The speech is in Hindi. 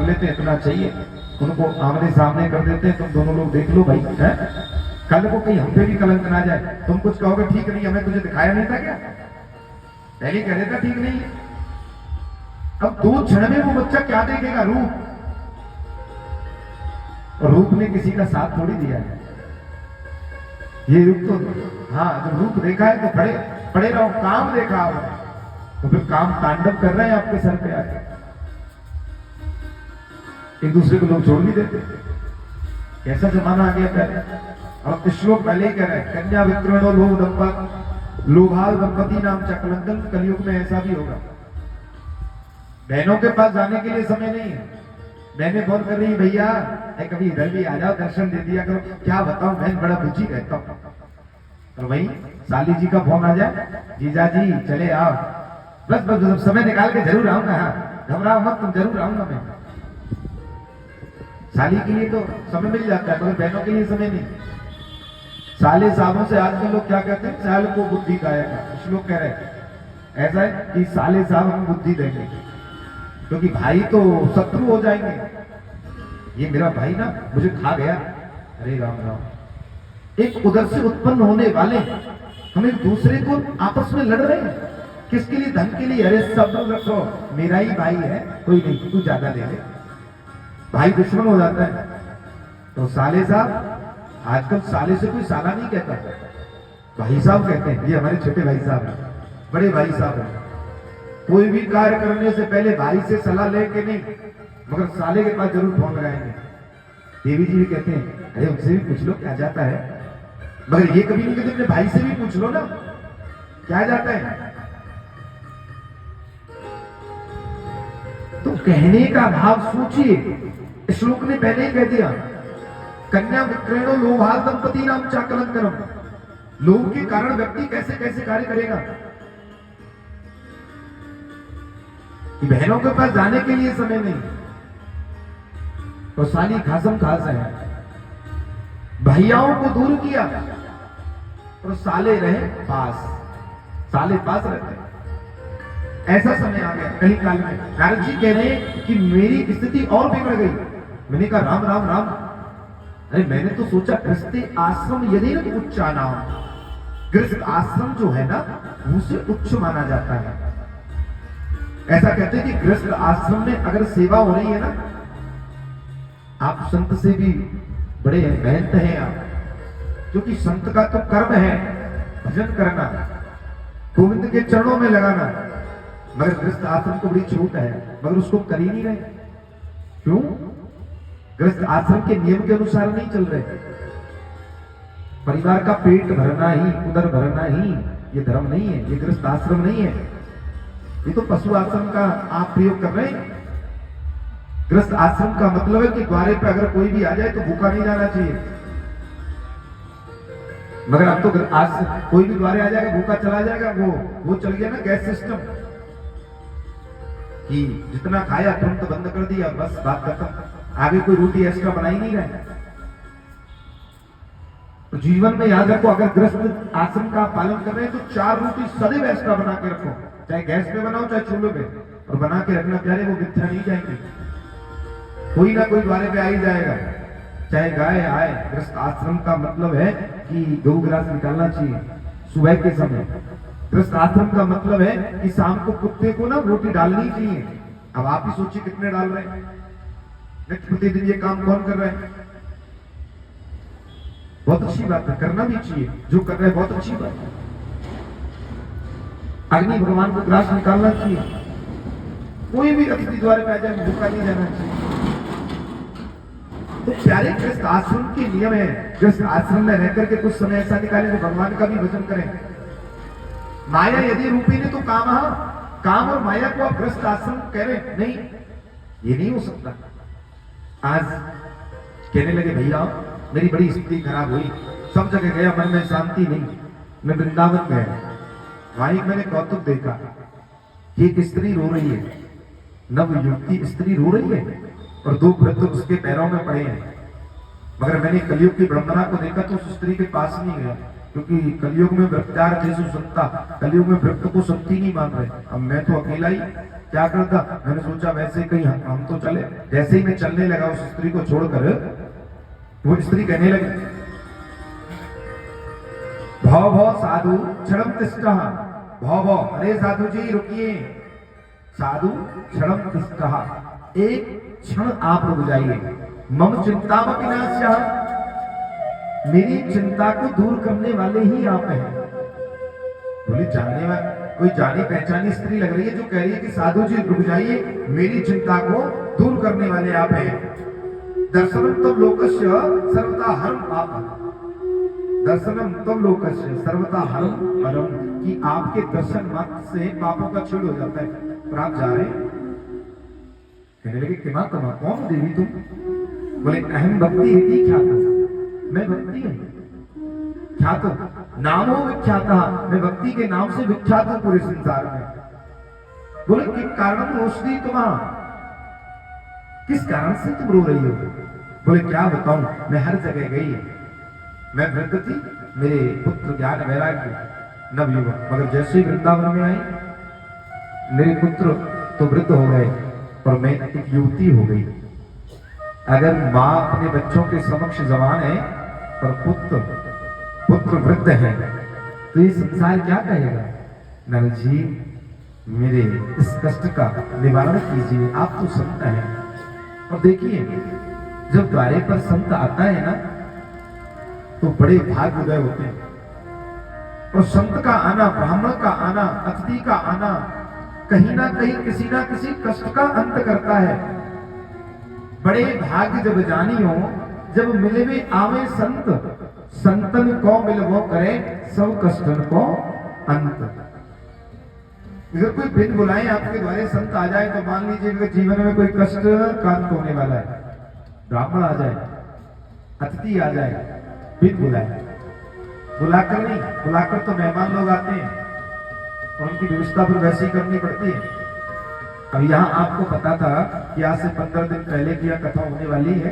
लेते हैं, इतना चाहिए, उनको आमने सामने कर देते हैं, तुम दोनों लोग देख लो भाई, है कल को कहीं हम पे भी कलंक ना जाए, तुम कुछ कहोगे ठीक नहीं, हमें तुझे दिखाया नहीं था क्या, पहले कह देता ठीक नहीं है। अब 2 क्षण में वो बच्चा क्या देखेगा, रूप, और रूप ने किसी का साथ थोड़ी दिया है, ये रूप तो, हाँ जब रूप देखा है तो पड़े पड़े रहो, काम देखा आपने तो फिर काम तांडव कर रहे हैं आपके सर पे आके, एक दूसरे को लोग छोड़ नहीं देते, कैसा जमाना आ गया पहले। अब श्लोक पहले ही कह रहे हैं, कन्या विक्रमणो लोभ दंपत लोभाल दंपति नाम चकलंदन, कलयुग में ऐसा भी होगा। बहनों के पास जाने के लिए समय नहीं है, बहनें फोन कर रही भैया कभी इधर भी आ जाओ, दर्शन दे दिया करो, क्या बताऊं बहन बड़ा बिजी रहता हूं, और वही साली जी का फोन आ जाए, जीजा जी चले आओ, बस बस बस समय निकाल के जरूर आऊंगा, हाँ घबराओ मत तुम, जरूर आऊंगा मैं। साली के लिए तो समय मिल जाता है, मगर बहनों के लिए समय नहीं। साले साहबों से आजकल लोग क्या कहते हैं, साल को बुद्धि गायेगा, कुछ लोग कह रहे हैं ऐसा है कि साले साहब हमें बुद्धि देंगे, क्योंकि भाई तो शत्रु हो जाएंगे, ये मेरा भाई ना मुझे खा गया, अरे राम राम। एक उधर से उत्पन्न होने वाले हम एक दूसरे को आपस में लड़ रहे हैं, किसके लिए, धन के लिए, अरे सब लोग रखो, मेरा ही भाई है, कोई नहीं तू ज्यादा दे दे, भाई दुश्मन हो जाता है। तो साले साहब, आजकल साले से कोई साला नहीं कहता, भाई साहब कहते हैं, ये हमारे छोटे भाई साहब हैं, बड़े भाई साहब हैं, कोई भी कार्य करने से पहले भाई से सलाह लेके नहीं, मगर साले के पास जरूर फोन लगाएंगे। देवी जी भी कहते हैं अरे उनसे भी पूछ लो क्या जाता है, मगर ये कभी नहीं कहते अपने भाई से भी पूछ लो ना क्या जाता है। तो कहने का भाव सोचिए, श्लोक ने पहले ही कह दिया, कन्या विक्रयणो लोभाल दंपति नाम चाकलंकरम, लोभ के कारण व्यक्ति कैसे कैसे कार्य करेगा। बहनों के पास जाने के लिए समय नहीं, तो साली खासम खास है, भैयाओं को दूर किया और साले रहे पास, साले पास रहते हैं। ऐसा समय आ गया कहीं काल में, नारद जी कह रहे हैं कि मेरी स्थिति और बिगड़ गई। मैंने कहा राम राम राम, अरे मैंने तो सोचा गृहस्थ आश्रम यदि न उच्चा नाम, गृहस्थ आश्रम जो है ना उसे उच्च माना जाता है। ऐसा कहते हैं कि गृहस्थ आश्रम में अगर सेवा हो रही है ना, आप संत से भी बड़े महंत हैं आप, क्योंकि संत का तो कर्म है भजन करना, गोविंद के चरणों में लगाना, मगर गृहस्थ आश्रम को बड़ी छूट है, मगर उसको कर ही नहीं रहे। क्यों? गृहस्थ आश्रम के नियम के अनुसार नहीं चल रहे। परिवार का पेट भरना ही, उदर भरना ही ये धर्म नहीं है, ये गृहस्थ आश्रम नहीं है, ये तो पशु आश्रम का आप प्रयोग कर रहे हैं। गृहस्थ आश्रम का मतलब है कि द्वारे पे अगर कोई भी आ जाए तो भूखा नहीं जाना चाहिए, मगर अब तो आज कोई भी द्वारे आ जाएगा भूखा चला जाएगा, वो चल गया ना गैस सिस्टम, कि जितना खाया तुरंत बंद कर दिया, बस बात खत्म, आगे कोई रोटी एक्स्ट्रा बना ही नहीं रहे। तो जीवन में याद रखो, अगर गृहस्थ आश्रम का पालन कर रहे हैं तो 4 रोटी सदैव एक्स्ट्रा बना के रखो, चाहे गैस पे बनाओ चाहे चूल्हे पे, और बना के रखना प्यारे, वो मिथ्या नहीं जाएंगे, कोई ना कोई द्वारे पे आ ही जाएगा, चाहे गाय आए। गृहस्थ आश्रम का मतलब है कि गौ ग्रास निकालना चाहिए सुबह के समय। गृहस्थ आश्रम का मतलब है कि शाम को कुत्ते को ना रोटी डालनी चाहिए। अब आप ही सोचिए कितने डाल रहे हैं, नित्य प्रतिदिन ये काम कौन कर रहे हैं? बहुत अच्छी बात है, करना भी चाहिए, जो कर रहे हैं बहुत अच्छी बात है। अग्नि भगवान को ग्रास निकालना चाहिए, कोई भी अतिथि द्वारे पे आ जाए भूखा नहीं जाना चाहिए। तो प्यारे गृहस्थ आश्रम के नियम है, गृहस्थ आश्रम में रहकर के कुछ समय ऐसा निकालें तो भगवान का भी भजन करें। माया यदि रूपी ने तो काम और माया को आप गृहस्थ आश्रम कह रहे नहीं, ये नहीं हो सकता। आज कहने लगे भैया मेरी बड़ी स्थिति खराब हुई, सब जगह गया, मन में शांति नहीं, मैं वृंदावन गया, वहीं मैंने कौतुक देखा कि एक स्त्री रो रही है, नव युवती स्त्री रो रही है और 2 वृद्ध उसके पैरों में पड़े हैं। मगर मैंने कलयुग की ब्रह्मणा को देखा तो उस स्त्री के पास नहीं गया, क्योंकि कलयुग में वृत्तार जैसु संता, कलयुग में वृत्त को संति नहीं मान रहे। अब मैं तो अकेला ही क्या करता, मैंने सोचा वैसे कहीं हम तो चले। जैसे ही मैं चलने लगा उस स्त्री को छोड़कर, वो स्त्री कहने लगी, भव भव साधु क्षणम तिष्ठः, भव भव, अरे साधु जी रुकिए, साधु क्षणम तिष्ठः, एक क्षण आप रुक जाइए, मम चिंता विनाश्यः, मेरी चिंता को दूर करने वाले ही आप हैं। बोले जानने वाले, कोई जानी पहचानी स्त्री लग रही है जो कह रही है कि साधु जी रुक जाइए, मेरी चिंता को दूर करने वाले आप हैं। दर्शनम तम लोकस्य सर्वथा हरम पापम, दर्शनम तम लोकस्य सर्वथा हरम परम, कि आपके दर्शन मात्र से पापों का छेड़ हो जाता है। पर आप जा रहे हैं, कहने लगे कि मां तुम कौन देवी तुम? बोले अहम भक्ति इति ख्याता, मैं भक्ति हूं, ख्यात नामो विख्याता, मैं भक्ति के नाम से विख्यात हूं पूरे संसार में। बोले किस कारण रोशनी तुम्हारा, किस कारण से तुम रो रही हो? बोले क्या बताऊं, मैं हर जगह गई, मैं वृद्ध थी, मेरे पुत्र ज्ञान वैराग्य नवयुवक, मगर जैसे ही वृंदावन में आई मेरे पुत्र तो वृद्ध हो गए और मैं एक युवती हो गई। अगर माँ अपने बच्चों के समक्ष जवान है पर पुत्र वृद्ध है तो ये संसार क्या कहेगा? नर जी मेरे इस कष्ट का निवारण कीजिए, आप तो संत हैं। और देखिए जब द्वारे पर संत आता है ना तो बड़े भाग उदय होते हैं, और संत का आना, ब्राह्मण का आना, अतिथि का आना कहीं ना कहीं किसी ना किसी कष्ट का अंत करता है। बड़े भाग्य जब जानी हो, जब मिले भी आवे संत, संतन को मिलवो करे सब कष्टन को अंत। अगर कोई बिन बुलाए आपके द्वारे संत आ जाए तो मान लीजिए कि जीवन में कोई कष्ट का अंत होने वाला है। ब्राह्मण आ जाए, अतिथि आ जाए, बिन बुलाए, बुलाकर नहीं, बुलाकर तो मेहमान लोग आते हैं और उनकी व्यवस्था पर वैसे ही करनी पड़ती है। अब यहाँ आपको पता था कि आज से 15 दिन पहले की यह कथा होने वाली है।